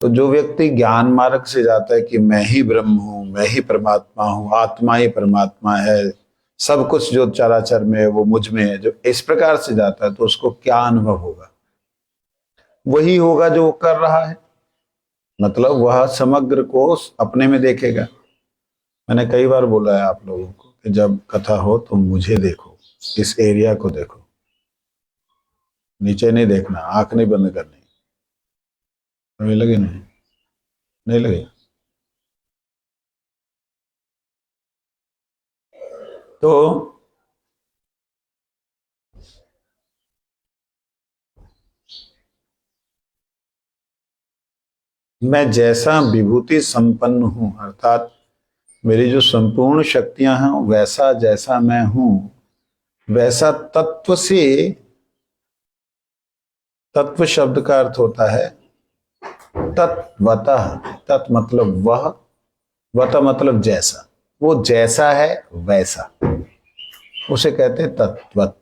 तो जो व्यक्ति ज्ञान मार्ग से जाता है कि मैं ही ब्रह्म हूं, मैं ही परमात्मा हूं, आत्मा ही परमात्मा है, सब कुछ जो चराचर में है वो मुझ में है, जो इस प्रकार से जाता है तो उसको क्या अनुभव होगा? वही होगा जो वो कर रहा है। मतलब वह समग्र को अपने में देखेगा। मैंने कई बार बोला है आप लोगों को कि जब कथा हो तो मुझे देखो, इस एरिया को देखो, नीचे नहीं देखना, आंख नहीं बंद करनी। हमें लगे नहीं, नहीं लगे। तो मैं जैसा विभूति संपन्न हूं, अर्थात मेरी जो संपूर्ण शक्तियां हैं, वैसा जैसा मैं हूं, वैसा तत्व से, तत्व शब्द का अर्थ होता है तत्वतः। तत् मतलब वह, वत मतलब जैसा, वो जैसा है वैसा, उसे कहते हैं तत्वत।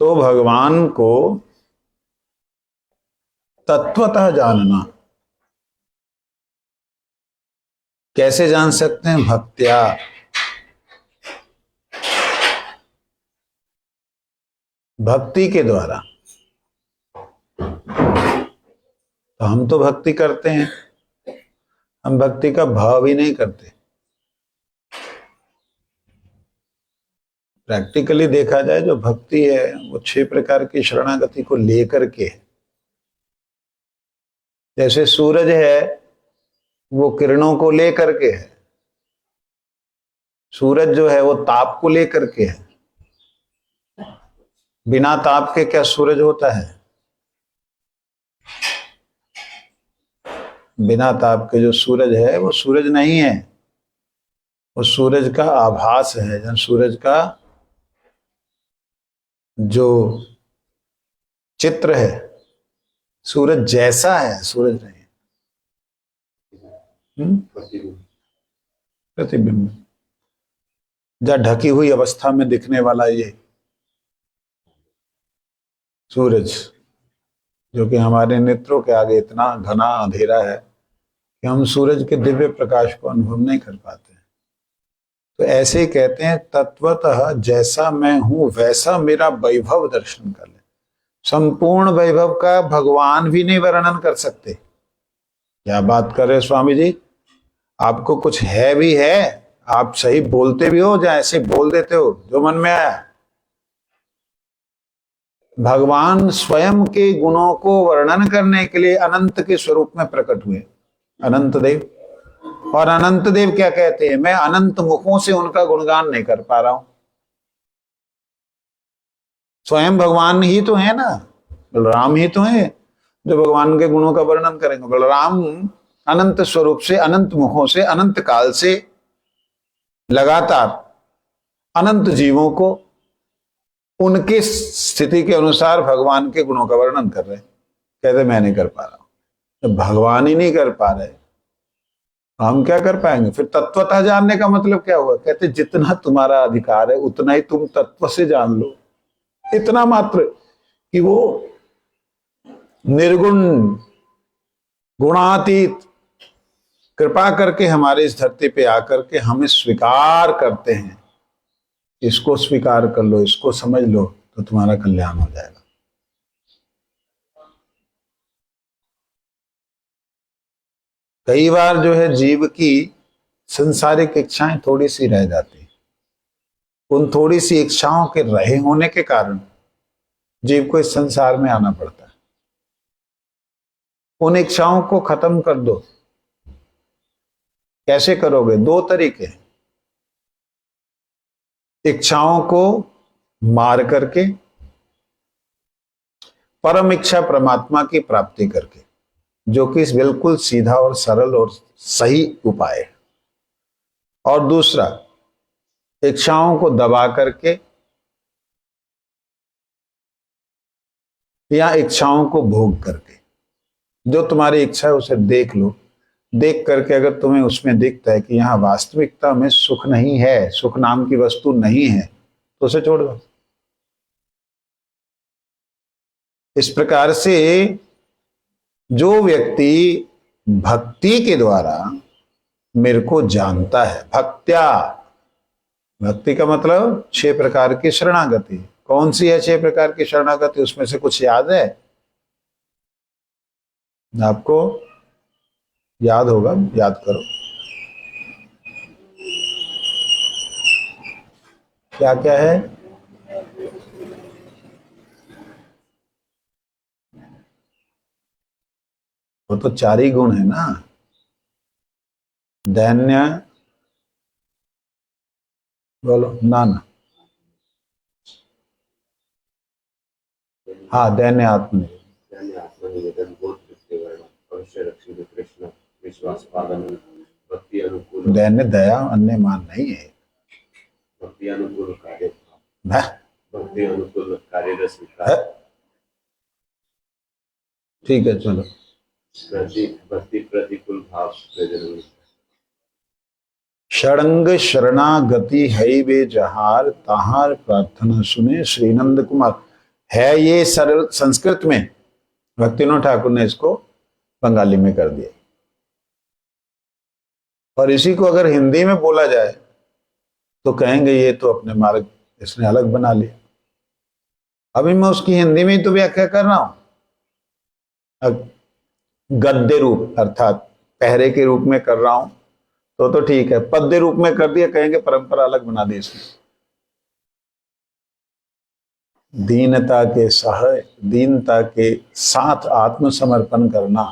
तो भगवान को तत्वतः जानना कैसे जान सकते हैं? भक्त्या। भक्ति के द्वारा। तो हम तो भक्ति करते हैं, हम भक्ति का भाव ही नहीं करते। प्रैक्टिकली देखा जाए, जो भक्ति है वो 6 प्रकार की शरणागति को लेकर के है। जैसे सूरज है वो किरणों को लेकर के है, सूरज जो है वो ताप को लेकर के है। बिना ताप के क्या सूरज होता है? बिना ताप के जो सूरज है वो सूरज नहीं है, वो सूरज का आभास है। जब सूरज का जो चित्र है, सूरज जैसा है, सूरज नहीं है। प्रतिबिंब। जब ढकी हुई अवस्था में दिखने वाला ये सूरज, जो कि हमारे नेत्रों के आगे इतना घना अंधेरा है कि हम सूरज के दिव्य प्रकाश को अनुभव नहीं कर पाते। तो ऐसे ही कहते हैं तत्वतः जैसा मैं हूं वैसा मेरा वैभव दर्शन कर ले। संपूर्ण वैभव का भगवान भी नहीं वर्णन कर सकते। क्या बात कर रहे स्वामी जी? आपको कुछ है भी है, आप सही बोलते भी हो, या ऐसे बोल देते हो जो मन में आया? भगवान स्वयं के गुणों को वर्णन करने के लिए अनंत के स्वरूप में प्रकट हुए, अनंत देव। और अनंत देव क्या कहते हैं? मैं अनंत मुखों से उनका गुणगान नहीं कर पा रहा हूं। स्वयं भगवान ही तो है ना, बलराम ही तो है जो भगवान के गुणों का वर्णन करेंगे। बलराम अनंत स्वरूप से, अनंत मुखों से, अनंत काल से लगातार अनंत जीवों को उनके स्थिति के अनुसार भगवान के गुणों का वर्णन कर रहे हैं। कहते मैं नहीं कर पा रहा हूं। तो भगवान ही नहीं कर पा रहे, हम क्या कर पाएंगे? फिर तत्वतः जानने का मतलब क्या हुआ? कहते जितना तुम्हारा अधिकार है उतना ही तुम तत्व से जान लो। इतना मात्र कि वो निर्गुण, गुणातीत, कृपा करके हमारे इस धरती पे आकर के हमें स्वीकार करते हैं। इसको स्वीकार कर लो, इसको समझ लो, तो तुम्हारा कल्याण हो जाएगा। कई बार जो है जीव की संसारिक इच्छाएं थोड़ी सी रह जाती, उन थोड़ी सी इच्छाओं के रहे होने के कारण जीव को इस संसार में आना पड़ता है। उन इच्छाओं को खत्म कर दो। कैसे करोगे? 2 तरीके। इच्छाओं को मार करके, परम इच्छा परमात्मा की प्राप्ति करके, जो कि बिल्कुल सीधा और सरल और सही उपाय है। और दूसरा, इच्छाओं को दबा करके या इच्छाओं को भोग करके। जो तुम्हारी इच्छा है उसे देख लो, देख करके अगर तुम्हें उसमें दिखता है कि यहाँ वास्तविकता में सुख नहीं है, सुख नाम की वस्तु नहीं है, तो उसे छोड़ दो। इस प्रकार से जो व्यक्ति भक्ति के द्वारा मेरे को जानता है, भक्त्या, भक्ति का मतलब 6 प्रकार की शरणागति। कौन सी है 6 प्रकार की शरणागति? उसमें से कुछ याद है आपको? याद होगा, याद करो। क्या क्या है? वो तो 4 ही गुण है ना, दैन्य, बोलो ना ना, हाँ, दैन्य आत्मनिवेदन, दैन्य दया अन्य मान नहीं है, भक्ति अनुकूल कार्य, भक्ति अनुकूल कार्य, ठीक है, चलो। भक्ति प्रतिकूल भाव, षडंग शरणागति है वे जहार, तहार प्रार्थना सुने श्रीनंद कुमार। है ये सरल संस्कृत में, भक्तिविनोद ठाकुर ने इसको बंगाली में कर दिया। और इसी को अगर हिंदी में बोला जाए तो कहेंगे ये तो अपने मार्ग इसने अलग बना लिया। अभी मैं उसकी हिंदी में ही तो व्याख्या कर रहा हूं, गद्य रूप अर्थात पहरे के रूप में कर रहा हूं तो ठीक है। पद्य रूप में कर दिया, कहेंगे परंपरा अलग बना दी इसने। दीनता के सहाय, दीनता के साथ आत्मसमर्पण करना।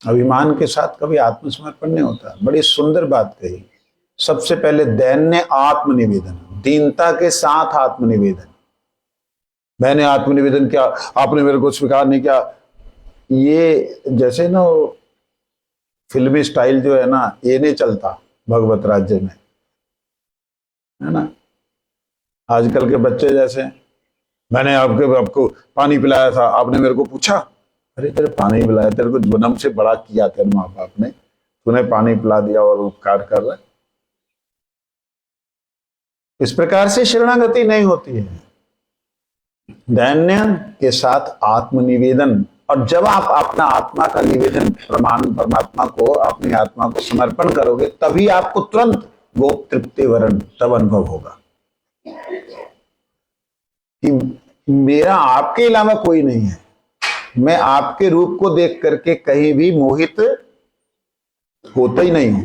अभिमान के साथ कभी आत्मसमर्पण नहीं होता। बड़ी सुंदर बात कही। सबसे पहले दैन्य आत्मनिवेदन, दीनता के साथ आत्मनिवेदन। मैंने आत्मनिवेदन किया, आपने मेरे को स्वीकार नहीं किया। ये जैसे ना फिल्मी स्टाइल जो है ना, ये नहीं चलता भगवत राज्य में, है ना। आजकल के बच्चे जैसे, मैंने आपको पानी पिलाया था, आपने मेरे को पूछा, अरे तेरे पानी पिलाया, तेरे को जन्म से बड़ा किया तेरे माँ बाप ने, तूने पानी पिला दिया और उपकार कर रहा है। इस प्रकार से शरणागति नहीं होती है। दैन्य के साथ आत्मनिवेदन। और जब आप अपना आत्मा का निवेदन परमात्मा को, अपनी आत्मा को समर्पण करोगे, तभी आपको तुरंत गोप तृप्ति वरण तब अनुभव होगा कि मेरा आपके अलावा कोई नहीं है। मैं आपके रूप को देख करके कहीं भी मोहित होता ही नहीं हूं।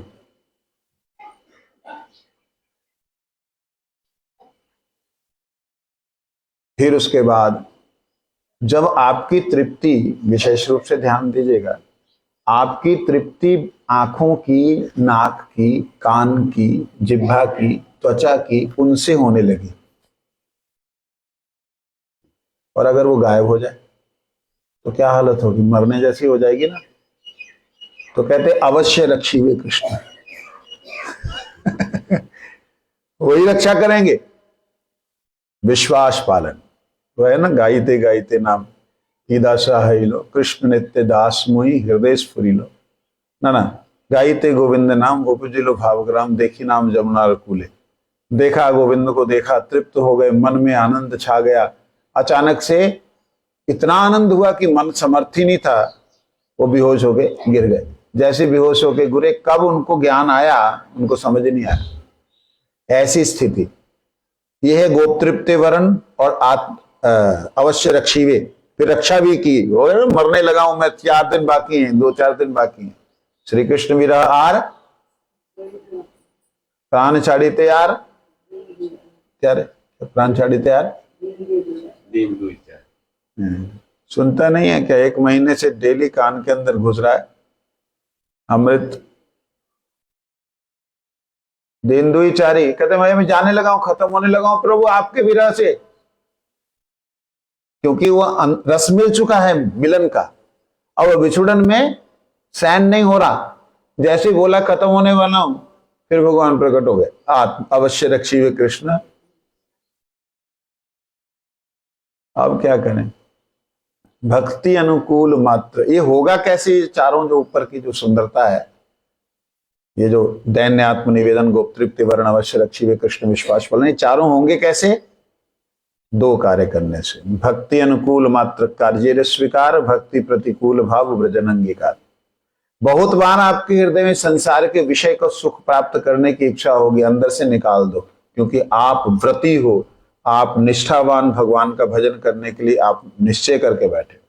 फिर उसके बाद जब आपकी तृप्ति, विशेष रूप से ध्यान दीजिएगा, आपकी तृप्ति आंखों की, नाक की, कान की, जिह्वा की, त्वचा की, उनसे होने लगी, और अगर वो गायब हो जाए तो क्या हालत होगी? मरने जैसी हो जाएगी ना। तो कहते अवश्य रक्षी वे कृष्ण वही रक्षा करेंगे। विश्वास पालन, वो है ना, गाइते गाइते नाम ही दासा हिलो, कृष्ण नित्य दास मुहि हृदय स्फुरिलो, ना गाइते गोविंद नाम उपजिलो भावग्राम, देखी नाम जमुना रकूले। देखा गोविंद को, देखा, तृप्त हो गए, मन में आनंद छा गया। अचानक से इतना आनंद हुआ कि मन समर्थ ही नहीं था, वो बेहोश हो गए, गिर गए। जैसे बेहोश होके गिरे, कब उनको ज्ञान आया उनको समझ नहीं आया। ऐसी स्थिति यह है गोप तृप्ति वरण और अवश्य रक्षीवे। फिर रक्षा भी की, मरने लगा हूं मैं, 4 दिन बाकी हैं, 2-4 दिन बाकी हैं। श्री कृष्ण विरह आर प्राण छाड़ी तैयार, क्या रे प्राण छाड़ी तैयार, सुनता नहीं है क्या? 1 महीने से डेली कान के अंदर घुस रहा है अमृत। दिन दुई चारी, कहते भाई मैं जाने लगा हूं, खत्म होने लगा हूं प्रभु आपके विरह से, क्योंकि वो रस मिल चुका है मिलन का। अब विछुड़न में सहन नहीं हो रहा। जैसे बोला खत्म होने वाला हूं, फिर भगवान प्रकट हो गए। अवश्य रक्षी वे कृष्ण। अब क्या करें? भक्ति अनुकूल मात्र। ये होगा कैसे? चारों जो ऊपर की जो सुंदरता है, ये जो दैन्य आत्मनिवेदन, गोप तृप्ति वर्ण, अवश्य रक्षी वे कृष्ण, विश्वास फलन, ये चारों होंगे कैसे? दो कार्य करने से, भक्ति अनुकूल मात्र कार्य स्वीकार, भक्ति प्रतिकूल भाव व्रजन अंगीकार। बहुत बार आपके हृदय में संसार के विषय को सुख प्राप्त करने की इच्छा होगी, अंदर से निकाल दो, क्योंकि आप व्रती हो, आप निष्ठावान, भगवान का भजन करने के लिए आप निश्चय करके बैठे।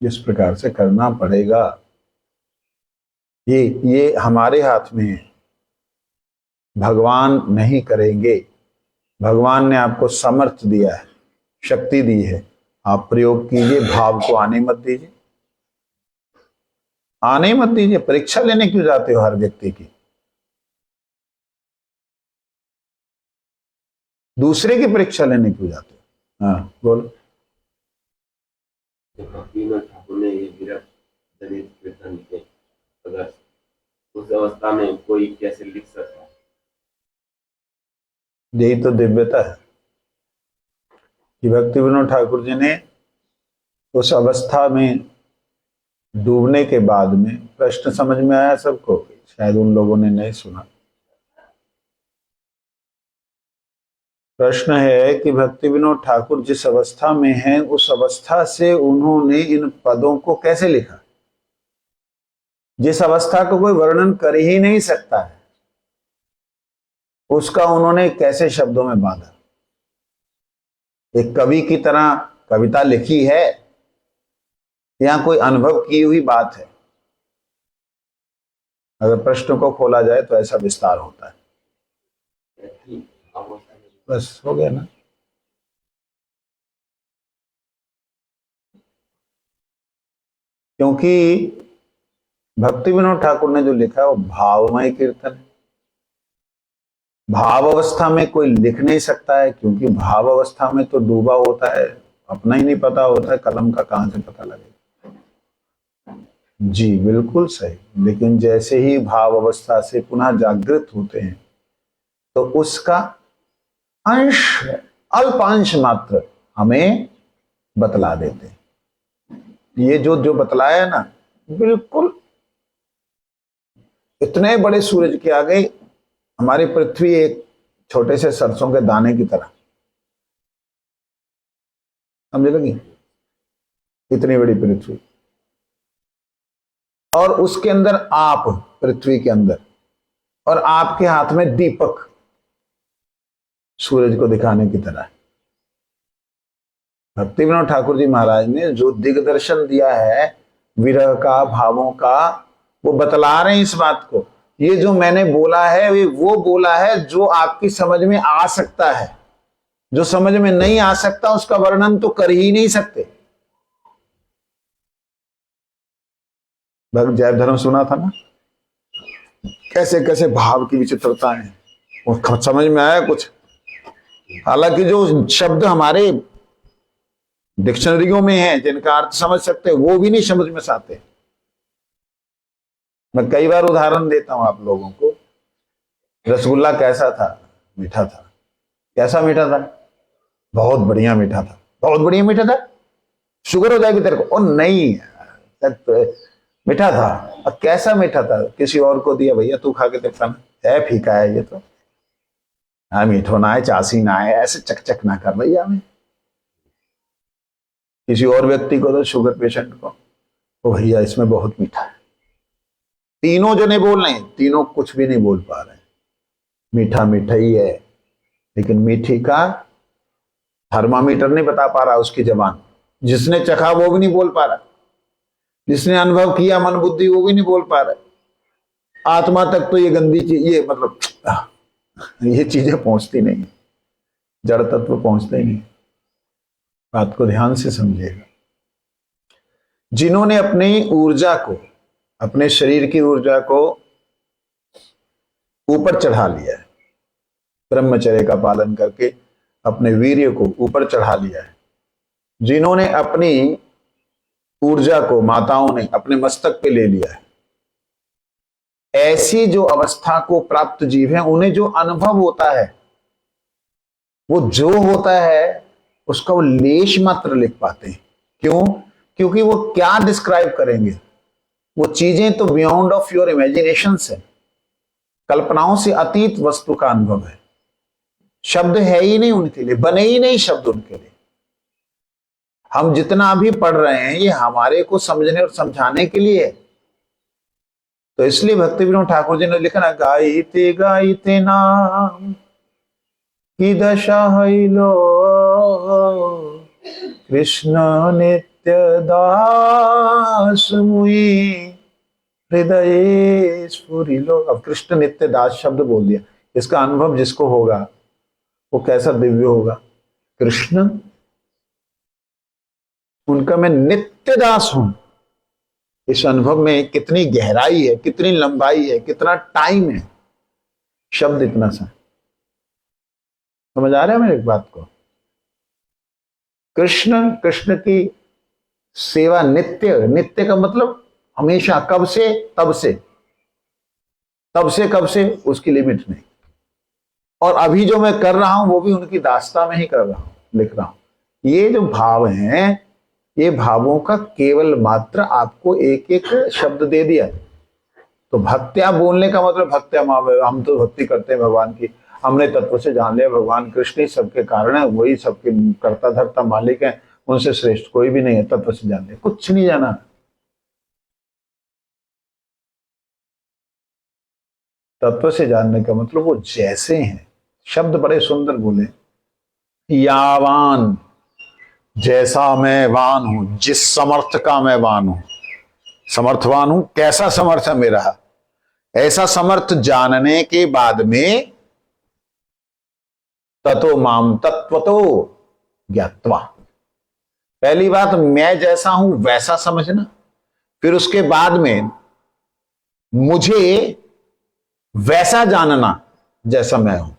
जिस प्रकार से करना पड़ेगा ये हमारे हाथ में है, भगवान नहीं करेंगे। भगवान ने आपको समर्थ दिया है, शक्ति दी है, आप प्रयोग कीजिए, भाव को आने मत दीजिए, आने मत दीजिए। परीक्षा लेने क्यों जाते हो हर व्यक्ति की? दूसरे की परीक्षा लेने क्यों जाते हो? हाँ बोलो। ठाकुर ने ये विरह दलित कीर्तन लिखे, अगर उस अवस्था में कोई कैसे लिख सकता है? यही तो दिव्यता है कि भक्ति विनोद ठाकुर जी ने उस अवस्था में डूबने के बाद में, प्रश्न समझ में आया सबको? शायद उन लोगों ने नहीं सुना। प्रश्न है कि भक्ति विनोद ठाकुर जिस अवस्था में हैं, उस अवस्था से उन्होंने इन पदों को कैसे लिखा, जिस अवस्था को कोई वर्णन कर ही नहीं सकता है, उसका उन्होंने कैसे शब्दों में बांधा? एक कवि की तरह कविता लिखी है या कोई अनुभव की हुई बात है? अगर प्रश्न को खोला जाए तो ऐसा विस्तार होता है। बस हो गया ना। क्योंकि भक्ति विनोद ठाकुर ने जो लिखा है वो भावमय कीर्तन है। भाव अवस्था में कोई लिख नहीं सकता है, क्योंकि भाव अवस्था में तो डूबा होता है, अपना ही नहीं पता होता है कलम का कहां से पता लगेगा। जी बिल्कुल सही। लेकिन जैसे ही भाव अवस्था से पुनः जागृत होते हैं तो उसका अंश, अल्पांश मात्र हमें बतला देते हैं। ये जो बतलाया ना, बिल्कुल इतने बड़े सूरज के आगे हमारी पृथ्वी एक छोटे से सरसों के दाने की तरह, समझ लगी? इतनी बड़ी पृथ्वी, और उसके अंदर आप, पृथ्वी के अंदर, और आपके हाथ में दीपक सूरज को दिखाने की तरह। भक्ति विनोद ठाकुर जी महाराज ने जो दिग्दर्शन दिया है विरह का, भावों का, वो बतला रहे हैं इस बात को। ये जो मैंने बोला है वो बोला है जो आपकी समझ में आ सकता है, जो समझ में नहीं आ सकता उसका वर्णन तो कर ही नहीं सकते। भक्त जय धर्म सुना था ना, कैसे कैसे भाव की विचित्रता है, वो समझ में आया कुछ। हालांकि जो शब्द हमारे डिक्शनरियों में है, जिनका अर्थ समझ सकते हैं, वो भी नहीं समझ में आते। मैं कई बार उदाहरण देता हूं आप लोगों को। रसगुल्ला कैसा था? मीठा था। कैसा मीठा था? बहुत बढ़िया मीठा था। बहुत बढ़िया मीठा था, शुगर हो जाएगी तेरे को। और नहीं, मीठा था। और कैसा मीठा था? किसी और को दिया, भैया तू खा के देखता ना, है फीका है ये तो, हाँ मीठो ना है, चासी ना है, ऐसे चकचक ना कर भैया में। किसी और व्यक्ति को तो, शुगर पेशेंट को, तो भैया इसमें बहुत मीठा है। तीनों जने बोल रहे हैं, तीनों कुछ भी नहीं बोल पा रहे हैं। मीठा मीठा ही है, लेकिन मीठी का थर्मामीटर नहीं बता पा रहा उसकी जबान। जिसने चखा वो भी नहीं बोल पा रहा, जिसने अनुभव किया मन बुद्धि वो भी नहीं बोल पा रहा। आत्मा तक तो ये गंदी चीज, ये मतलब ये चीजें पहुंचती नहीं, जड़ तत्व पहुंचते ही नहीं। बात को ध्यान से समझिएगा। जिन्होंने अपनी ऊर्जा को, अपने शरीर की ऊर्जा को ऊपर चढ़ा लिया है, ब्रह्मचर्य का पालन करके अपने वीर्य को ऊपर चढ़ा लिया है, जिन्होंने अपनी ऊर्जा को, माताओं ने अपने मस्तक पे ले लिया है, ऐसी जो अवस्था को प्राप्त जीव हैं, उन्हें जो अनुभव होता है, वो जो होता है उसका वो लेश मात्र लिख पाते हैं। क्यों? क्योंकि वो क्या डिस्क्राइब करेंगे, वो चीजें तो बियॉन्ड ऑफ योर इमेजिनेशन है, कल्पनाओं से अतीत वस्तु का अनुभव है। शब्द है ही नहीं उनके लिए, बने ही नहीं शब्द उनके लिए। हम जितना भी पढ़ रहे हैं ये हमारे को समझने और समझाने के लिए है। तो इसलिए भक्ति विनोद ठाकुर जी ने लिखा ना, गाइते गाइते नाम की दशा लो, कृष्ण नित्य दास मुई हृदय स्फुरिलो। अब कृष्ण नित्य दास शब्द बोल दिया, इसका अनुभव जिसको होगा वो कैसा दिव्य होगा। कृष्ण, उनका मैं नित्य दास हूं, इस अनुभव में कितनी गहराई है, कितनी लंबाई है, कितना टाइम है, शब्द इतना सा। समझ आ रहा है मेरी बात को? कृष्ण, कृष्ण की सेवा नित्य, नित्य का मतलब हमेशा, कब से तब से, तब से कब से उसकी लिमिट नहीं। और अभी जो मैं कर रहा हूं वो भी उनकी दास्ता में ही कर रहा हूं, लिख रहा हूं। ये जो भाव हैं, ये भावों का केवल मात्र आपको एक एक शब्द दे दिया। तो भक्त्या बोलने का मतलब भक्त्या, हम तो भक्ति करते हैं भगवान की, हमने तत्व से जान लिया भगवान कृष्ण ही सबके कारण है, वही सबके कर्ता धर्ता मालिक है, उनसे श्रेष्ठ कोई भी नहीं है, तत्व से जान लिया। कुछ नहीं जाना। तत्व से जानने का मतलब वो जैसे हैं। शब्द बड़े सुंदर बोले, यावान, जैसा मैं वान हूं, जिस समर्थ का मैं वान हूं, समर्थवान हूं, कैसा समर्थ है मेरा, ऐसा समर्थ जानने के बाद में ततो माम तत्वतो ज्ञात्वा। पहली बात, मैं जैसा हूं वैसा समझना, फिर उसके बाद में मुझे वैसा जानना जैसा मैं हूं।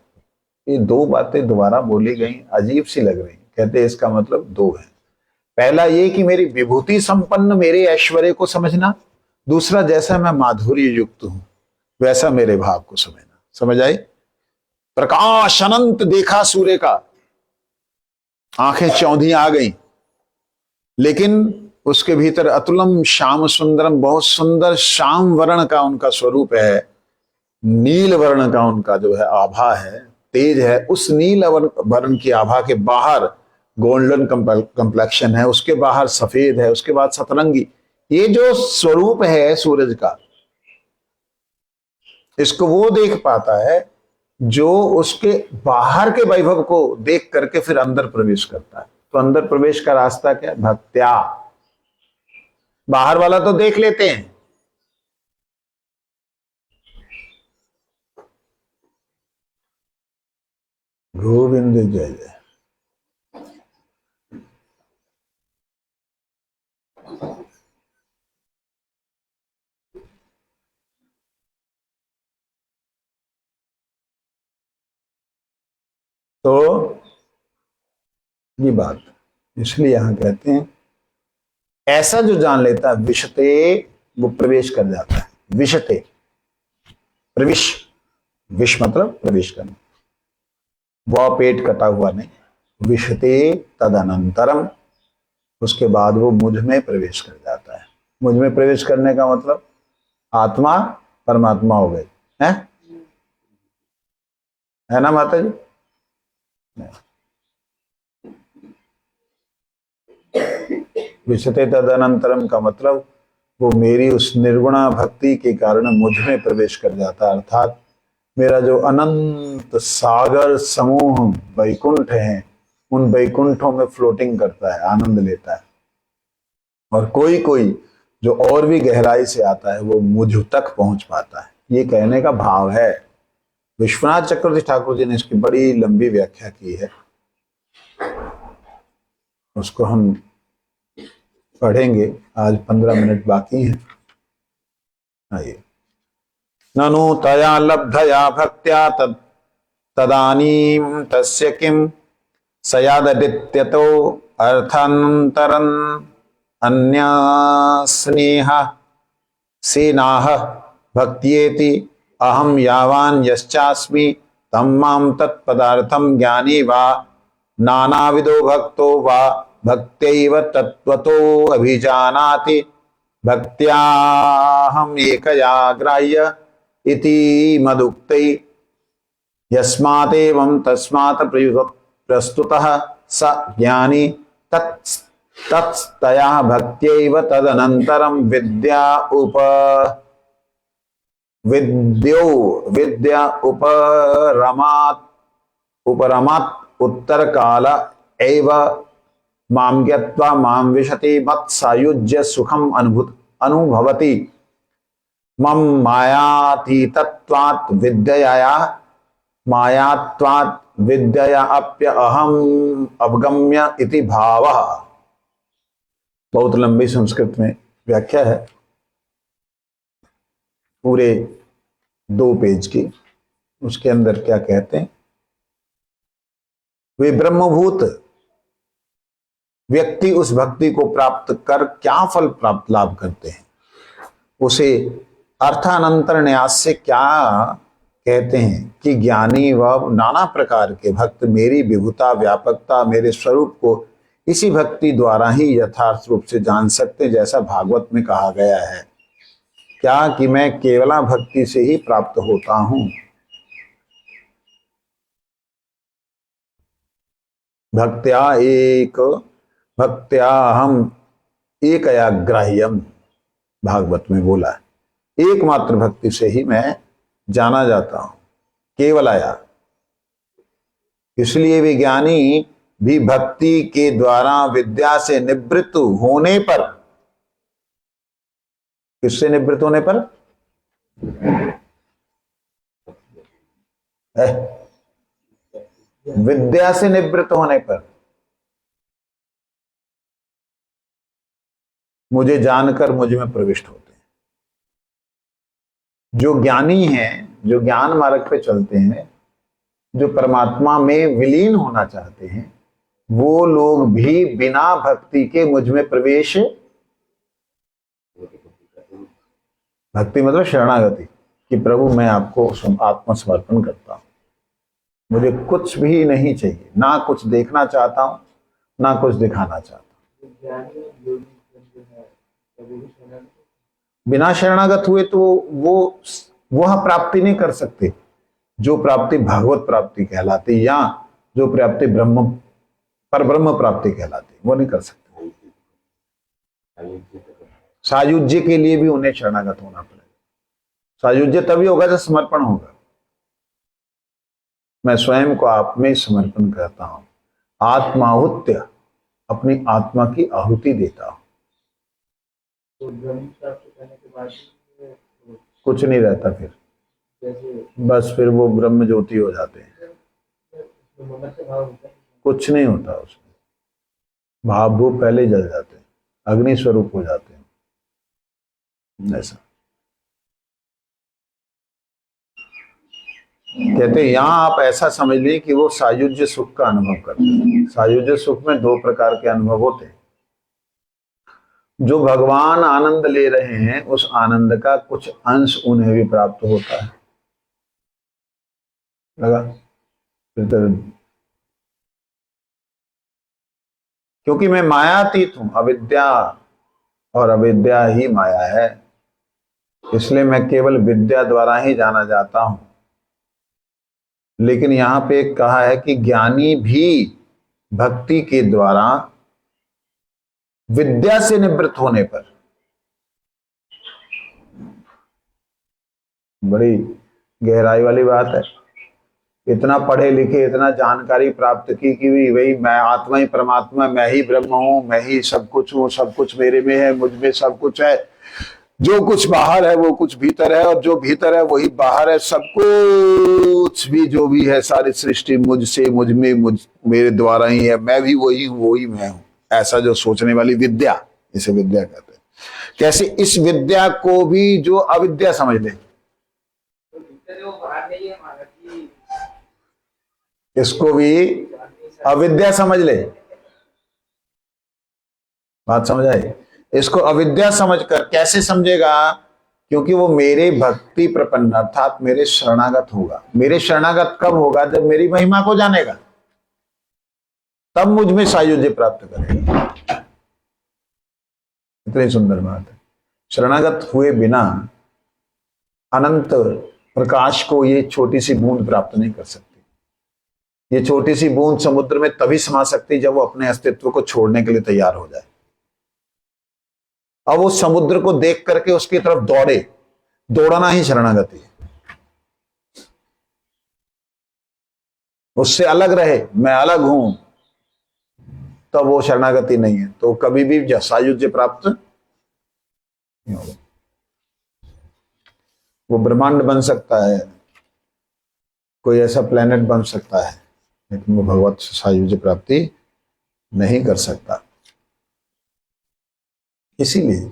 ये दो बातें दोबारा बोली गई, अजीब सी लग रही। कहते इसका मतलब दो है। पहला ये कि मेरी विभूति संपन्न मेरे ऐश्वर्य को समझना, दूसरा जैसा मैं माधुर्य युक्त हूं वैसा मेरे भाव को समझना। समझ आई? प्रकाश अनंत देखा सूर्य का, आंखें चौंधी आ गई, लेकिन उसके भीतर अतुलम श्याम सुंदरम, बहुत सुंदर श्याम वर्ण का उनका स्वरूप है, नील वर्ण का उनका जो है आभा है, तेज है। उस नील वर्ण की आभा के बाहर गोल्डन कंप्लेक्शन है, उसके बाहर सफेद है, उसके बाद सतरंगी। ये जो स्वरूप है सूरज का, इसको वो देख पाता है जो उसके बाहर के वैभव को देख करके फिर अंदर प्रवेश करता है। तो अंदर प्रवेश का रास्ता क्या? भक्त्या। बाहर वाला तो देख लेते हैं, गोविंद जय जय। तो ये बात इसलिए यहां कहते हैं, ऐसा जो जान लेता है विशते, वो प्रवेश कर जाता है। विशते, प्रविश, विश मतलब प्रवेश करना, वह पेट कटा हुआ नहीं। विशते तदनंतरम, उसके बाद वो मुझ में प्रवेश कर जाता है। मुझ में प्रवेश करने का मतलब आत्मा परमात्मा हो गई है ना माता जी? विशते तदनंतरम का मतलब वो मेरी उस निर्गुणा भक्ति के कारण मुझ में प्रवेश कर जाता है, अर्थात मेरा जो अनंत सागर समूह वैकुंठ है, उन वैकुंठों में फ्लोटिंग करता है, आनंद लेता है। और कोई कोई जो और भी गहराई से आता है वो मुझ तक पहुंच पाता है। ये कहने का भाव है। विश्वनाथ चक्रवर्ती ठाकुर जी ने इसकी बड़ी लंबी व्याख्या की है, उसको हम पढ़ेंगे। आज 15 मिनट बाकी हैं। आइए। ननु तया लब्धया भक्त्या तदानीं तस्य किं सयादित्यतो अर्थान्तरं अन्यस्नेह सेनाह भक्त्येति अहम यावान यश्चास्मि तम माम तत्पदार्थम ज्ञानी वा नानाविधो भक्तो वा भक्त्यैव तत्त्वतो अभिजानाति भक्त्याहम एकया ग्राह्य इति मदुक्तै यस्मातेवं तस्मात् प्रस्तुतः स ज्ञानी तत्तया भक्त्यैव तदनन्तरं विद्या उपरमात् उत्तर काल एव मां ज्ञात्वा मां विशति मत् सायुज्य सुखम अनुभवति मम मायातीतत्वात् विद्यया अप्य अहम अवगम्य इति भावः। बहुत लंबी संस्कृत में व्याख्या है, पूरे 2 पेज की। उसके अंदर क्या कहते हैं, वे ब्रह्मभूत व्यक्ति उस भक्ति को प्राप्त कर क्या फल प्राप्त लाभ करते हैं, उसे अर्थानंतर न्यास से क्या कहते हैं कि ज्ञानी व नाना प्रकार के भक्त मेरी विभुता व्यापकता मेरे स्वरूप को इसी भक्ति द्वारा ही यथार्थ रूप से जान सकते, जैसा भागवत में कहा गया है क्या कि मैं केवला भक्ति से ही प्राप्त होता हूं। भक्त्या हम एकया ग्राह्यम, भागवत में बोला है, एकमात्र भक्ति से ही मैं जाना जाता हूं, केवल आया। इसलिए वे ज्ञानी भी भक्ति के द्वारा विद्या से निवृत्त होने पर, किससे निवृत्त होने पर, विद्या से निवृत्त होने पर, मुझे जानकर मुझ में प्रविष्ट होते हैं। जो ज्ञानी हैं, जो ज्ञान मार्ग पे चलते हैं, जो परमात्मा में विलीन होना चाहते हैं, वो लोग भी बिना भक्ति के मुझ में प्रवेश, भक्ति मतलब शरणागति, कि प्रभु मैं आपको आत्मसमर्पण करता हूं, मुझे कुछ भी नहीं चाहिए, ना कुछ देखना चाहता हूं ना कुछ दिखाना चाहता हूं। बिना शरणागत हुए तो वो वह प्राप्ति नहीं कर सकते जो प्राप्ति भागवत प्राप्ति कहलाती, या जो प्राप्ति पर ब्रह्म प्राप्ति कहलाती, वो नहीं कर सकते। सायुज्य के लिए भी उन्हें शरणागत होना पड़ेगा। सायुज्य तभी होगा जब समर्पण होगा। मैं स्वयं को आप में समर्पण करता हूं, आत्माहुत्य, अपनी आत्मा की आहुति देता हूं। कुछ नहीं रहता फिर, बस फिर वो ब्रह्म ज्योति हो जाते हैं, कुछ नहीं होता उसमें, भाव भूप पहले जल जाते हैं, अग्नि स्वरूप हो जाते हैं। ऐसा कहते हैं, यहां आप ऐसा समझ लीजिए कि वो सायुज्य सुख का अनुभव करते हैं। सायुज्य सुख में 2 प्रकार के अनुभव होते हैं। जो भगवान आनंद ले रहे हैं, उस आनंद का कुछ अंश उन्हें भी प्राप्त होता है। लगा? क्योंकि मैं मायातीत हूं, अविद्या, और अविद्या ही माया है, इसलिए मैं केवल विद्या द्वारा ही जाना जाता हूं। लेकिन यहां पे कहा है कि ज्ञानी भी भक्ति के द्वारा विद्या से निवृत्त होने पर, बड़ी गहराई वाली बात है। इतना पढ़े लिखे, इतना जानकारी प्राप्त की कि वही मैं आत्मा ही परमात्मा, मैं ही ब्रह्म हूं, मैं ही सब कुछ हूं, सब कुछ मेरे में है, मुझ में सब कुछ है, जो कुछ बाहर है वो कुछ भीतर है, और जो भीतर है वही बाहर है। सब कुछ भी जो भी है, सारी सृष्टि मुझसे, मुझ में, मेरे द्वारा ही है, मैं भी वही हूं, वही मैं हूं। ऐसा जो सोचने वाली विद्या, इसे विद्या कहते हैं। कैसे इस विद्या को भी जो अविद्या समझ ले, इसको भी अविद्या समझ ले, बात समझ आई? इसको अविद्या समझकर कैसे समझेगा? क्योंकि वो मेरे भक्ति प्रपन्न अर्थात मेरे शरणागत होगा। मेरे शरणागत कब होगा? जब मेरी महिमा को जानेगा, तब मुझ में सायुज्य प्राप्त करेगा। इतनी सुंदर बात है। शरणागत हुए बिना अनंत प्रकाश को ये छोटी सी बूंद प्राप्त नहीं कर सकती। ये छोटी सी बूंद समुद्र में तभी समा सकती जब वो अपने अस्तित्व को छोड़ने के लिए तैयार हो जाए। अब वो समुद्र को देख करके उसकी तरफ दौड़े, दौड़ना ही शरणागति है। उससे अलग रहे, मैं अलग हूं, तब वो शरणागति नहीं है। तो कभी भी सायुज्य प्राप्त नहीं होगा। वो ब्रह्मांड बन सकता है, कोई ऐसा प्लेनेट बन सकता है, लेकिन वो भगवत सायुज्य प्राप्ति नहीं कर सकता। इसीलिए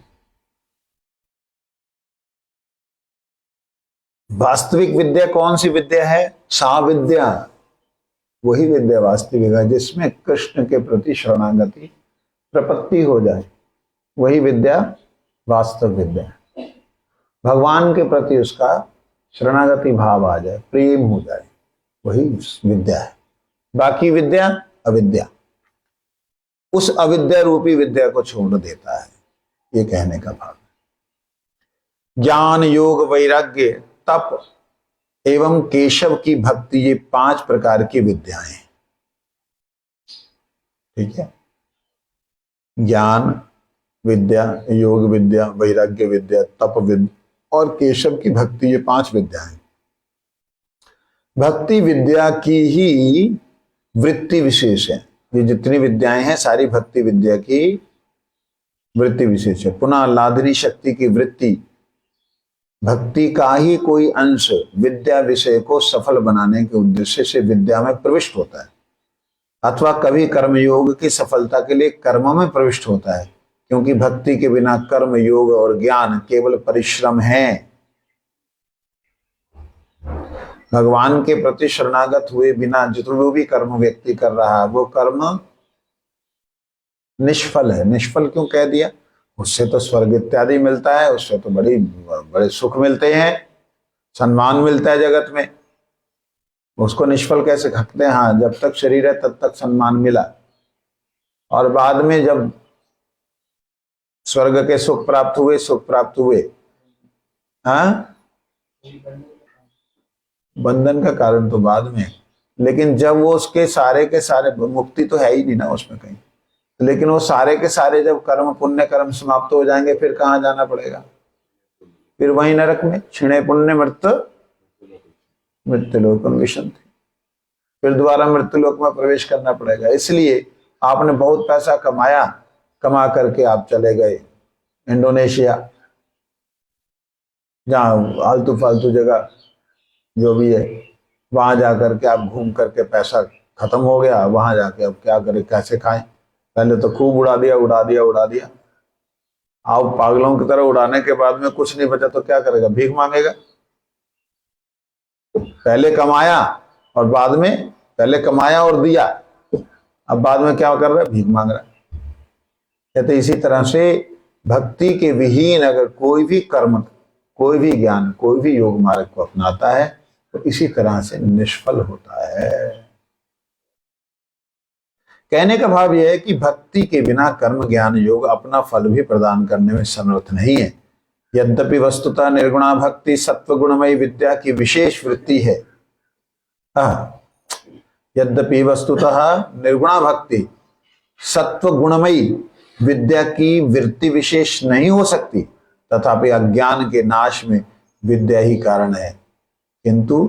वास्तविक विद्या कौन सी विद्या है? सा विद्या, वही विद्या वास्तविक है जिसमें कृष्ण के प्रति शरणागति प्रपत्ति हो जाए। वही विद्या वास्तव विद्या है। भगवान के प्रति उसका शरणागति भाव आ जाए, प्रेम हो जाए, वही विद्या है। बाकी विद्या अविद्या, उस अविद्या रूपी विद्या को छोड़ देता है, ये कहने का भाव है। ज्ञान, योग, वैराग्य, तप एवं केशव की भक्ति, ये 5 प्रकार की विद्याएं। ठीक है, ज्ञान विद्या, योग विद्या, वैराग्य विद्या, तप विद्या और केशव की भक्ति, ये 5 विद्याएं। भक्ति विद्या की ही वृत्ति विशेष है। ये जितनी विद्याएं हैं सारी भक्ति विद्या की वृत्ति विशेष है। पुनः लाधरी शक्ति की वृत्ति, भक्ति का ही कोई अंश विद्या विषय को सफल बनाने के उद्देश्य से विद्या में प्रविष्ट होता है, अथवा कभी कर्मयोग की सफलता के लिए कर्म में प्रविष्ट होता है। क्योंकि भक्ति के बिना कर्म, योग और ज्ञान केवल परिश्रम है। भगवान के प्रति शरणागत हुए बिना जो भी कर्म व्यक्ति कर रहा है वो कर्म निष्फल है। निष्फल क्यों कह दिया? उससे तो स्वर्ग इत्यादि मिलता है, उससे तो बड़े सुख मिलते हैं, सम्मान मिलता है जगत में। उसको निष्फल कैसे कहते हैं? हाँ, जब तक शरीर है तब तक सम्मान मिला, और बाद में जब स्वर्ग के सुख प्राप्त हुए, हाँ, बंधन का कारण तो बाद में, लेकिन जब वो उसके सारे के सारे, मुक्ति तो है ही नहीं ना उसमें कहीं, लेकिन वो सारे के सारे जब कर्म, पुण्य कर्म समाप्त हो जाएंगे, फिर कहाँ जाना पड़ेगा? फिर वहीं नरक में। क्षीणे पुण्य मृत्युलोकम विशंति, फिर दोबारा मृत्युलोक में प्रवेश करना पड़ेगा। इसलिए आपने बहुत पैसा कमाया, कमा करके आप चले गए इंडोनेशिया, जहाँ आलतू फालतू जगह जो भी है, वहां जाकर के आप घूम करके पैसा खत्म हो गया। वहां जाके अब क्या करें, कैसे खाएं? पहले तो खूब उड़ा दिया। आप पागलों की तरह उड़ाने के बाद में कुछ नहीं बचा तो क्या करेगा? भीख मांगेगा। पहले कमाया और बाद में, पहले कमाया और दिया, अब बाद में क्या कर रहा है? भीख मांग रहा है। कहते इसी तरह से भक्ति के विहीन अगर कोई भी कर्म, कोई भी ज्ञान, कोई भी योग मार्ग को अपनाता है तो इसी तरह से निष्फल होता है। कहने का भाव यह है कि भक्ति के बिना कर्म, ज्ञान, योग अपना फल भी प्रदान करने में समर्थ नहीं है। यद्यपि वस्तुतः निर्गुणा भक्ति सत्व गुणमयी विद्या की विशेष वृत्ति है। यद्यपि वस्तुतः निर्गुणा भक्ति सत्व गुणमयी विद्या की वृत्ति विशेष नहीं हो सकती, तथापि अज्ञान के नाश में विद्या ही कारण है, किंतु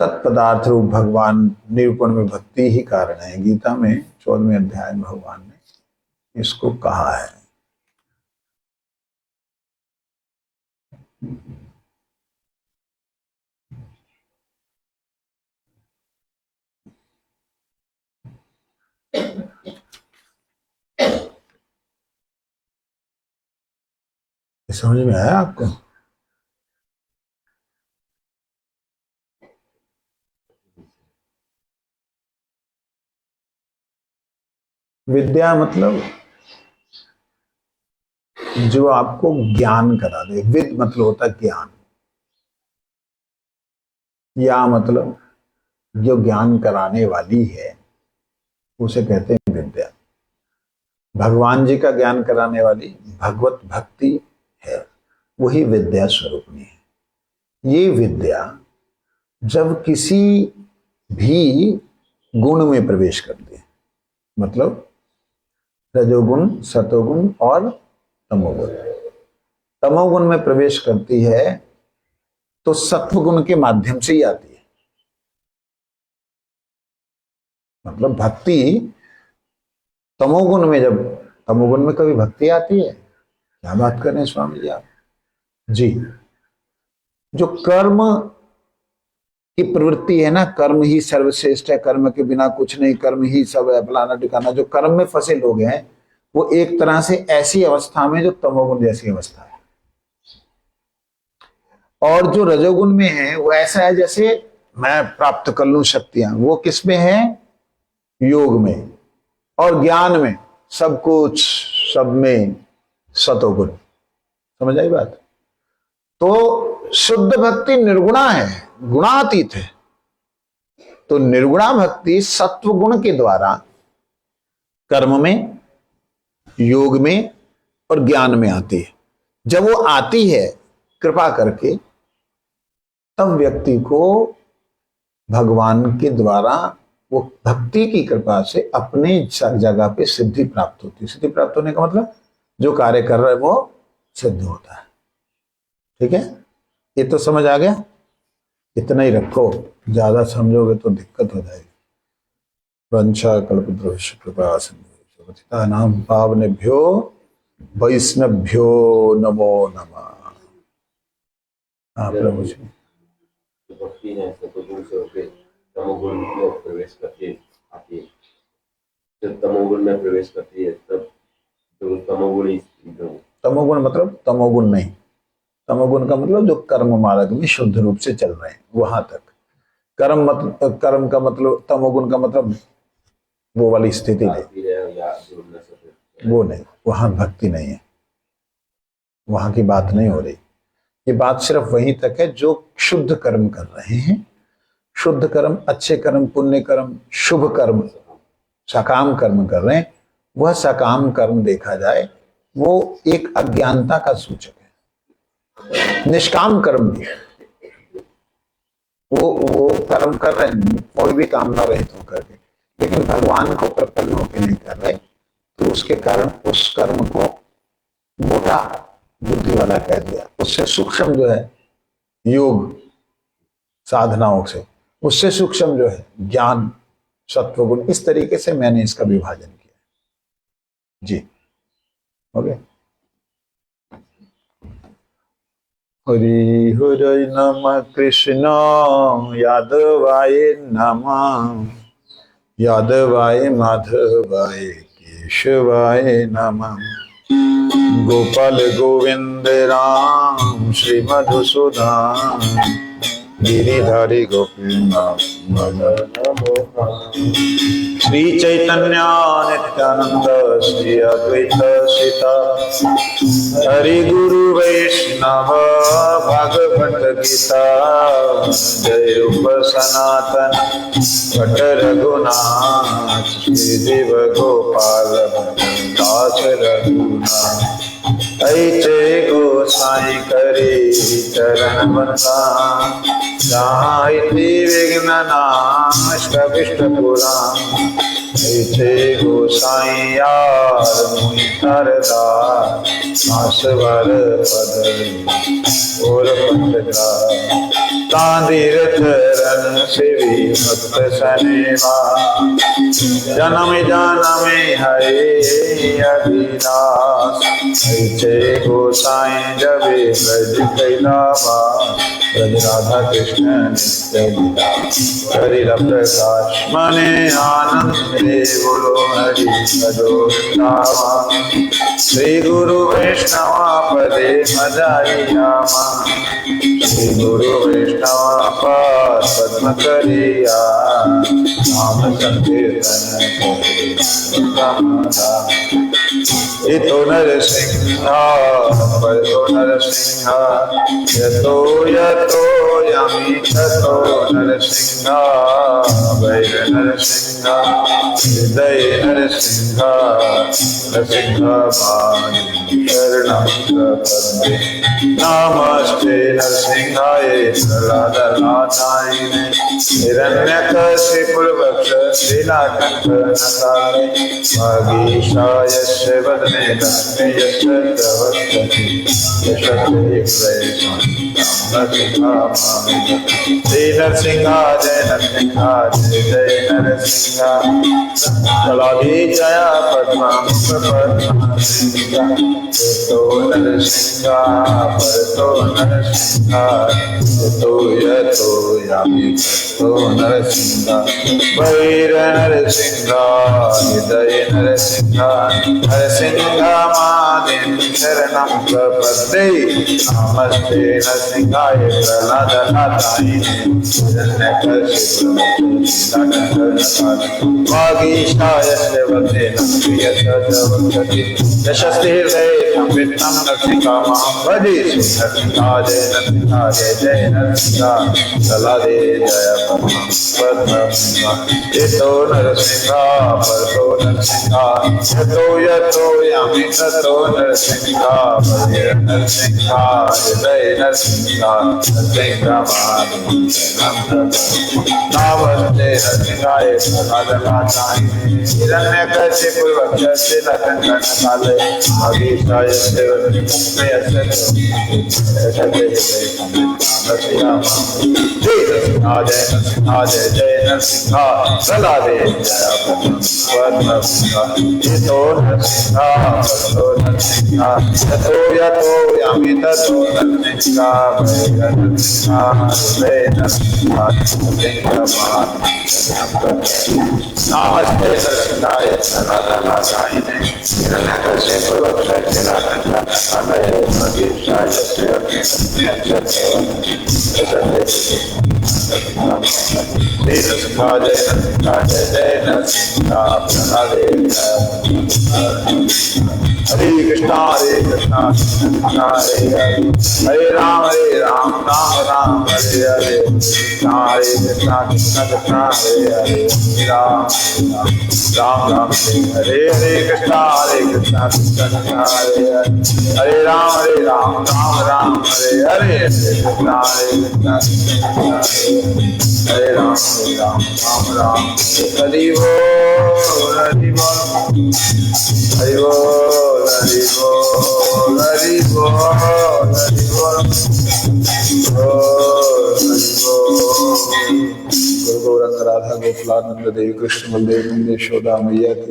तत्पदार्थ रूप भगवान निरूपण में भक्ति ही कारण है। गीता में 14वें अध्याय में भगवान ने इसको कहा है। समझ में आया आपको? विद्या मतलब जो आपको ज्ञान करा दे। विद मतलब होता है ज्ञान, या मतलब जो ज्ञान कराने वाली है उसे कहते हैं विद्या। भगवान जी का ज्ञान कराने वाली भगवत भक्ति है, वही विद्या स्वरूपनी है। ये विद्या जब किसी भी गुण में प्रवेश करती है, मतलब रजोगुण, सतोगुण और तमोगुण, तमोगुण में प्रवेश करती है तो सत्वगुण के माध्यम से ही आती है। मतलब भक्ति तमोगुण में, जब तमोगुण में कभी भक्ति आती है? क्या बात कर रहे हैं स्वामी जी आप जी। जो कर्म की प्रवृत्ति है ना, कर्म ही सर्वश्रेष्ठ है, कर्म के बिना कुछ नहीं, कर्म ही सब है, फलाना ठिकाना, जो कर्म में फंसे लोग हैं वो एक तरह से ऐसी अवस्था में जो तमोगुण जैसी अवस्था है। और जो रजोगुण में है वो ऐसा है जैसे मैं प्राप्त कर लूं शक्तियां। वो किस में है? योग में और ज्ञान में, सब कुछ, सब में सतोगुण। समझ आई बात? तो शुद्ध भक्ति निर्गुणा है, गुणातीत है। तो निर्गुणा भक्ति सत्व गुण के द्वारा कर्म में, योग में और ज्ञान में आती है। जब वो आती है कृपा करके, तब व्यक्ति को भगवान के द्वारा, वो भक्ति की कृपा से अपने जगह पे सिद्धि प्राप्त होती है। सिद्धि प्राप्त होने का मतलब जो कार्य कर रहा है वो सिद्ध होता है। ठीक है, ये तो समझ आ गया? इतना ही रखो, ज्यादा समझोगे तो दिक्कत हो जाएगी। वंशा कल्पद्रुश्च कृपा सिंधु नाम पावनेभ्यो वैष्णवभ्यो नमो नमः। हाँ प्रभु जी। भक्ति है सतोगुण से होकर तमोगुण में प्रवेश करती आती है। जब तमोगुण में प्रवेश करती है तब तो तमोगुण ही, तमोगुण मतलब तमोगुण नहीं, तमोगुण का मतलब जो कर्म मार्ग में शुद्ध रूप से चल रहे हैं वहां तक। कर्म का मतलब, तमोगुण का मतलब वो वाली स्थिति नहीं, वो नहीं, वहां भक्ति नहीं है, वहां की बात नहीं हो रही। ये बात सिर्फ वहीं तक है जो शुद्ध कर्म कर रहे हैं। शुद्ध कर्म, अच्छे कर्म, पुण्य कर्म, शुभ कर्म, सकाम कर्म कर रहे हैं। वह सकाम कर्म देखा जाए वो एक अज्ञानता का सूचक है। निष्काम कर्म भी वो कर्म कर रहे हैं कोई भी कामना रहित होकर के, लेकिन भगवान को प्रपन्न होकर नहीं कर रहे, तो उसके कारण उस कर्म को मोटा बुद्धि वाला कह दिया। उससे सूक्ष्म जो है योग साधनाओं से, उससे सूक्ष्म जो है ज्ञान, सत्वगुण। इस तरीके से मैंने इसका विभाजन किया जी। हो गया? हरि हरि नमः कृष्ण यादवाय नमः, यादवाय माधवाय केशवाय नमः। गोपाल गोविंद राम श्री मधुसूदन गिरिधारी गोपीनाथ श्री चैतन्य नित्यानंद श्री अद्वैत सीता हरि गुरु वैष्णव भागवत गीता। जय रूप सनातन भट्ट रघुनाथ श्री देव गोपाल दास रघुनाथ। ऐचे गोसाई करे चरण बंदा, जहाँ विघ्न नाश कविष्ट पुराण। ऐचे गोसाई यार मुनि तरदार, आसवर पद और पटका। तांदिर चरण सेवी भक्त सनेवा, जन्म जन्म हरे अभिलाष। ऐचे गोसाई जबे ब्रज कैलावा, ब्रज राधा कृष्ण नित्य लीला। हरि प्रकाश मने आनंद बोलो हरि भजो वृंदावन। श्री गुरु वैष्णव पदे मजाई रामा, श्री गुरु वैष्णव पाद पद्म करिया। नाम संकीर्तन इतो नरसिंह परो नरसिंह, यतो यत यतो यामि ततो नरसिंह वैर नरसिंह हृदय नरसिंह नरसिंह मानि शरणं प्रपद्ये नमस्ते नरसिंहाय प्रह्लादनाथाय हिरण्यकशिपुर्वक्ष लीलाकण्ठनकाय वागीशायस्य वदने लक्ष्मी यस्य प्रवर्तते यशते प्रयत्नं जय नरसिंह जय नरसिंह जय नरसिंह कलाधि जय पद्ममुखपद्मसिंह तो नरसिंह परतो नरसिंह यतो यामि ततो नरसिंह वैर नरसिंह हृदय नरसिंह नरसिंहमादिं शरणं प्रपद्ये नमस्ते नरसिंहाय प्रह्लादनाथाय वागीशायस्य वदने लक्ष्मी यस्य प्रवर्तते यशस्ते हृदये संवित्तं नरसिंहमां भजे नरसिंह जय नरसिंह जय नरसिंह कलाधि जय पद्मसिंह यतो नरसिंह परतो नरसिंह यतो यामि ततो नरसिंह वैर नरसिंह हृदय नरसिंह नरसिंहमादिं शरणं प्रपद्ये नमस्ते नरसिंहाय प्रह्लादनाथाय हिरण्यकशिपुर्वक्ष लीलाकण्ठनकाय वागीशायस्य वदने लक्ष्मी यस्य प्रवर्तते जय नरसिंह जय नरसिंह प्रह्लादे जय पद्मसिंह यतो नरसिंह परतो नरसिंह यतो यामि ततो नरसिंह वैर नरसिंह हृदय नरसिंह नमस्ते नरसिंहाय प्रह्लादनाथाय हिरण्यकशिपुर्वक्ष लीलाकण्ठनकाय वागीशायस्य वदने लक्ष्मी यस्य प्रवर्तते जय नरसिंह प्रह्लादे हरे कृष्णा कृष्ण हरे हरे हरे राम राम राम हरे हरे कृष्ण कृष्ण कृष्ण हरे हरे राम राम राम हरे हरे कृष्ण कृष्ण कृष्ण हरे हरे हरे राम राम राम हरे हरे कृष्ण हरे राम राम हरि बोल हरि बोल हरि बोल हरि बोल हरि बोल हरि बोल गुरु गौरंग राधा गोकुलानंद देव कृष्ण बलदेव यशोदा मैया की